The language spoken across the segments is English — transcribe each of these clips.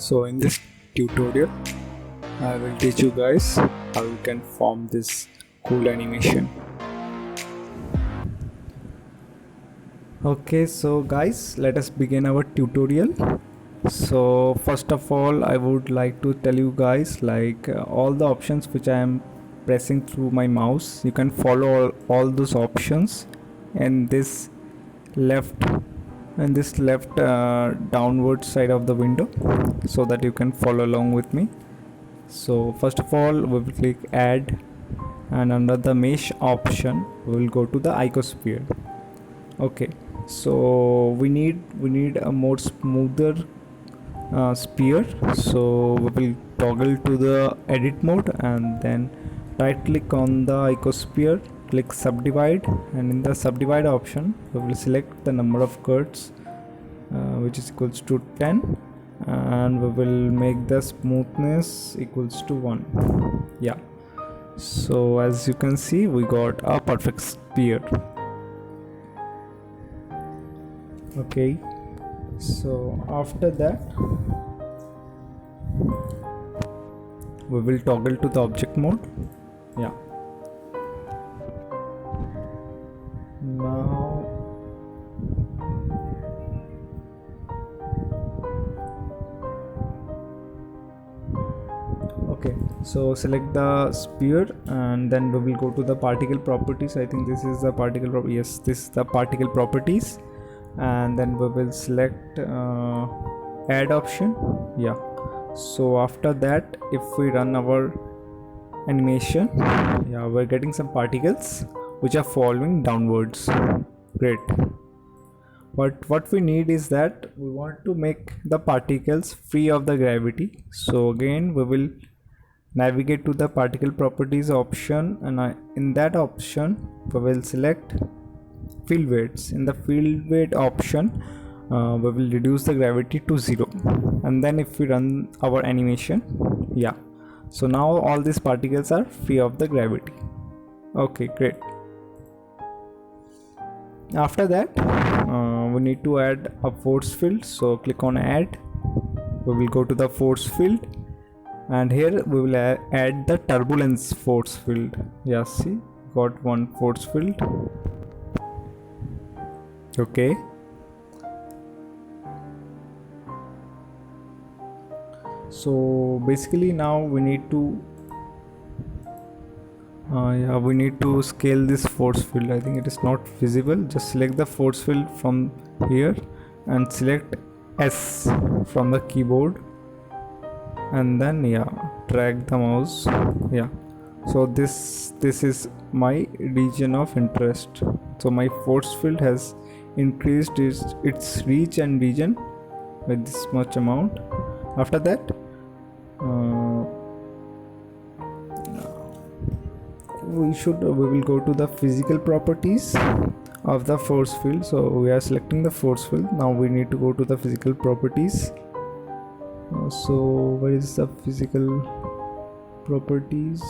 So in this tutorial I will teach you guys how you can form this cool animation. Okay, so guys, let us begin our tutorial. So first of all, I would like to tell you guys all the options which I am pressing through my mouse. You can follow all those options in this left downward side of the window so that you can follow along with me. So first of all, we will click add, and under the mesh option we will go to the icosphere. Okay, so we need a more smoother sphere, so we will toggle to the edit mode and then right click on the icosphere, click subdivide, and in the subdivide option we will select the number of curves which is equals to 10, and we will make the smoothness equals to 1. Yeah, so as you can see, we got a perfect sphere. Okay, so after that we will toggle to the object mode. Yeah, now okay, so select the sphere and then we will go to the particle properties. I think this is the particle yes, this is the particle properties, and then we will select add option. Yeah, so after that if we run our animation, yeah, we're getting some particles which are following downwards. Great, but what we need is that we want to make the particles free of the gravity. So again we will navigate to the particle properties option, and in that option we will select field weights. In the field weight option we will reduce the gravity to 0, and then if we run our animation, yeah, so now all these particles are free of the gravity. Okay, great. After that we need to add a force field, so click on add. We will go to the force field, and here we will add the turbulence force field. Yeah, see, got one force field. Okay, so basically now we need to yeah, we need to scale this force field. I think it is not visible. Just select the force field from here and select S from the keyboard, and then yeah, drag the mouse. Yeah, so this is my region of interest. So my force field has increased its reach and region with this much amount. After that we will go to the physical properties of the force field. So we are selecting the force field. Now we need to go to the physical properties. So where is the physical properties?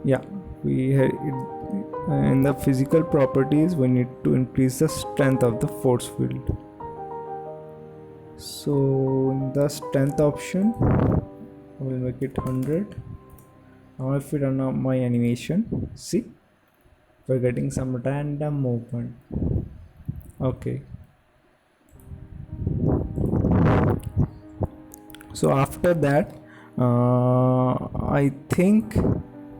Yeah, in the physical properties we need to increase the strength of the force field. So in the strength option I will make it 100. Now if we run my animation, see, we're getting some random movement. Okay, so after that I think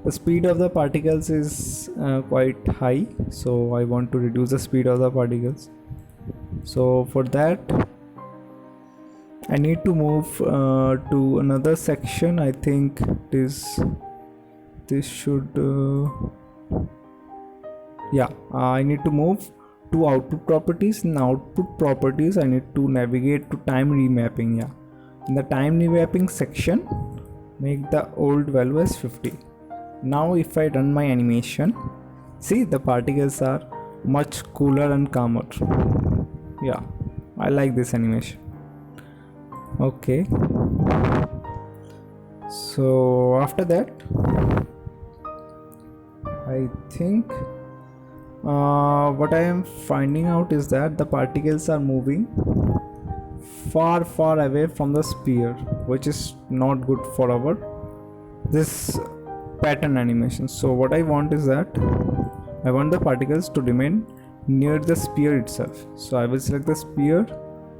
the speed of the particles is quite high, so I want to reduce the speed of the particles. So for that I need to move to another section. I think this should yeah, I need to move to output properties. In output properties I need to navigate to time remapping. Yeah, in the time remapping section make the old value as 50. Now if I run my animation, see, the particles are much cooler and calmer. Yeah, I like this animation. Okay, so after that I think what I am finding out is that the particles are moving far away from the sphere, which is not good for our this pattern animation. So what I want is that I want the particles to remain near the sphere itself. So I will select the sphere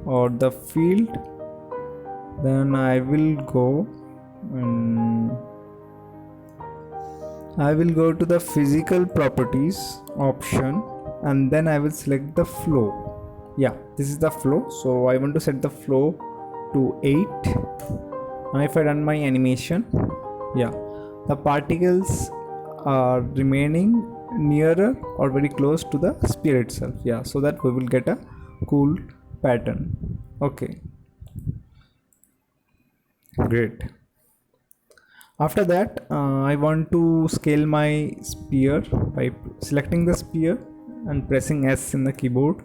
or the field, then I will go to the physical properties option, and then I will select the flow. Yeah, this is the flow, so I want to set the flow to 8. Now if I run my animation, yeah, the particles are remaining nearer or very close to the sphere itself. Yeah, so that we will get a cool pattern. Okay, great. After that, I want to scale my sphere by selecting the sphere and pressing S in the keyboard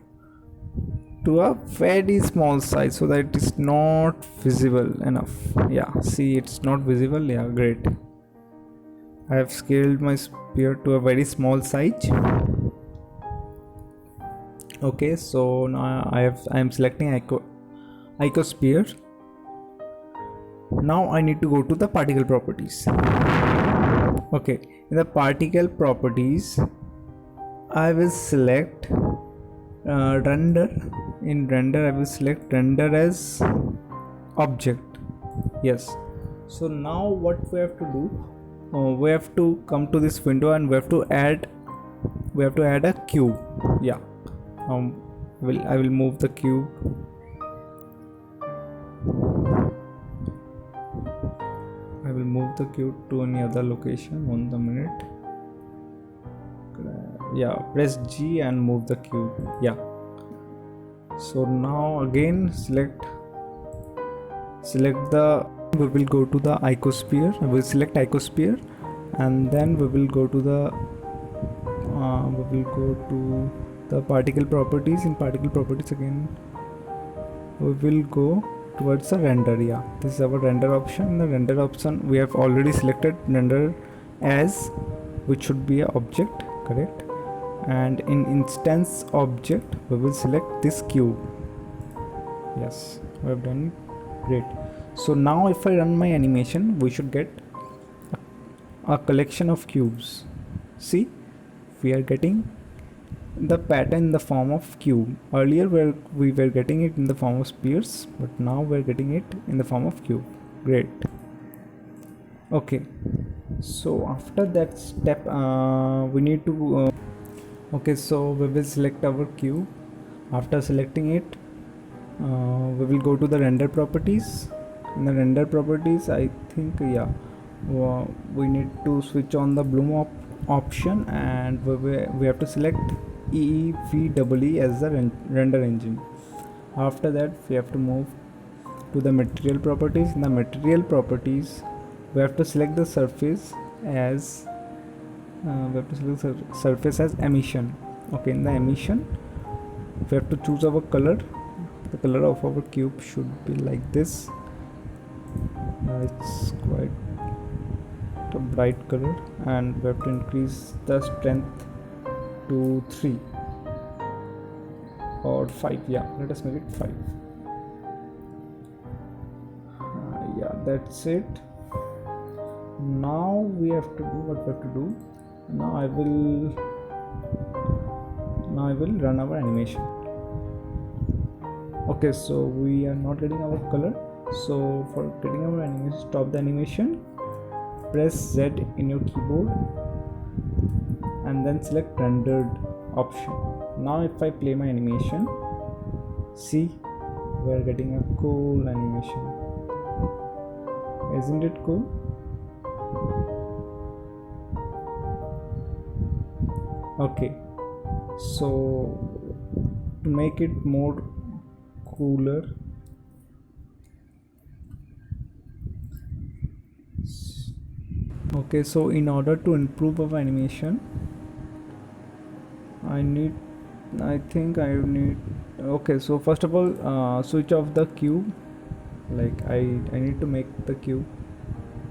to a very small size so that it is not visible enough. Yeah, see, it's not visible. Yeah, great. I have scaled my sphere to a very small size. Okay, so now I am selecting icosphere. Now I need to go to the particle properties. Okay, in the particle properties, I will select render. In render, I will select render as object. Yes. So now what we have to do? We have to come to this window and we have to add a cube. Yeah. I will move the cube. I will move the cube to any other location. 1 minute. Yeah, press G and move the cube. Yeah. So now again select the. We will go to the icosphere. I will select icosphere, and then we will go to the particle properties. In particle properties again, we will go towards the render. Yeah, this is our render option. In the render option, we have already selected render as, which should be an object, correct? And in instance object, we will select this cube. Yes, we have done it. Great. So now if I run my animation, we should get a collection of cubes. See, we are getting the pattern in the form of cube. Earlier we were getting it in the form of spheres, but now we're getting it in the form of cube. Great. Okay, so after that step, we need to okay, so we will select our cube. After selecting it, we will go to the render properties. In the render properties, I think, yeah, we need to switch on the bloom option, and we have to select EEVEE as the render engine. After that, we have to move to the material properties. In the material properties, we have to select the surface as emission. Okay, in the emission, we have to choose our color. The color of our cube should be like this. It's quite a bright color, and we have to increase the strength to 3 or 5. Yeah, let us make it 5. Yeah, that's it. Now we have to do what we have to do. Now I will run our animation. Okay, so we are not getting our color. So for getting our animation, stop the animation, press Z in your keyboard, and then select rendered option. Now if I play my animation, see, we are getting a cool animation. Isn't it cool? Okay, so to make it more cooler, okay, so in order to improve our animation, okay, so first of all, switch off the cube. Like I need to make the cube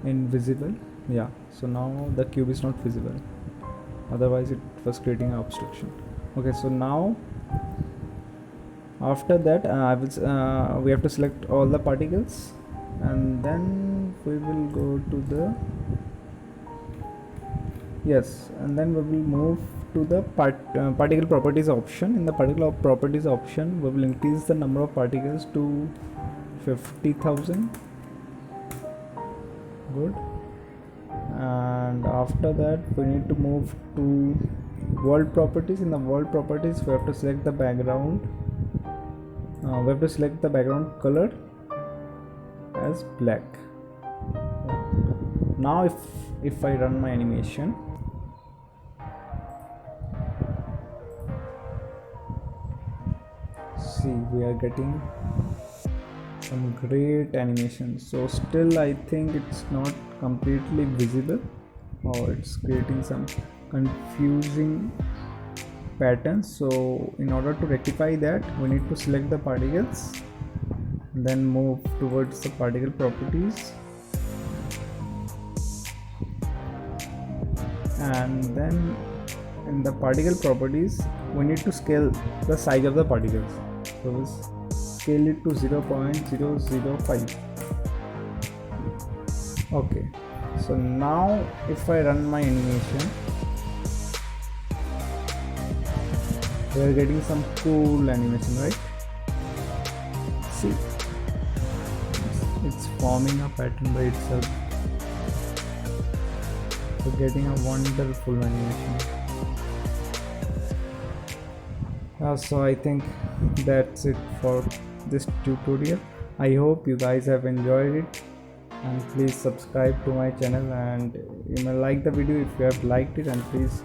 invisible. Yeah, so now the cube is not visible, otherwise it was creating an obstruction. Okay, so now After that we have to select all the particles, and then we will go to the yes, and then we will move to the particle properties option. In the particle properties option, we will increase the number of particles to 50,000. Good. And after that we need to move to world properties. In the world properties, we have to select the background. We have to select the background color as black. Now if I run my animation, see, we are getting some great animation. So still I think it's not completely visible, or it's creating some confusing patterns. So in order to rectify that, we need to select the particles, then move towards the particle properties, and then in the particle properties we need to scale the size of the particles. So we'll scale it to 0.005. okay, so now if I run my animation, we are getting some cool animation, right? See, it's forming a pattern by itself. So getting a wonderful animation. So I think that's it for this tutorial. I hope you guys have enjoyed it, and please subscribe to my channel, and you may like the video if you have liked it, and please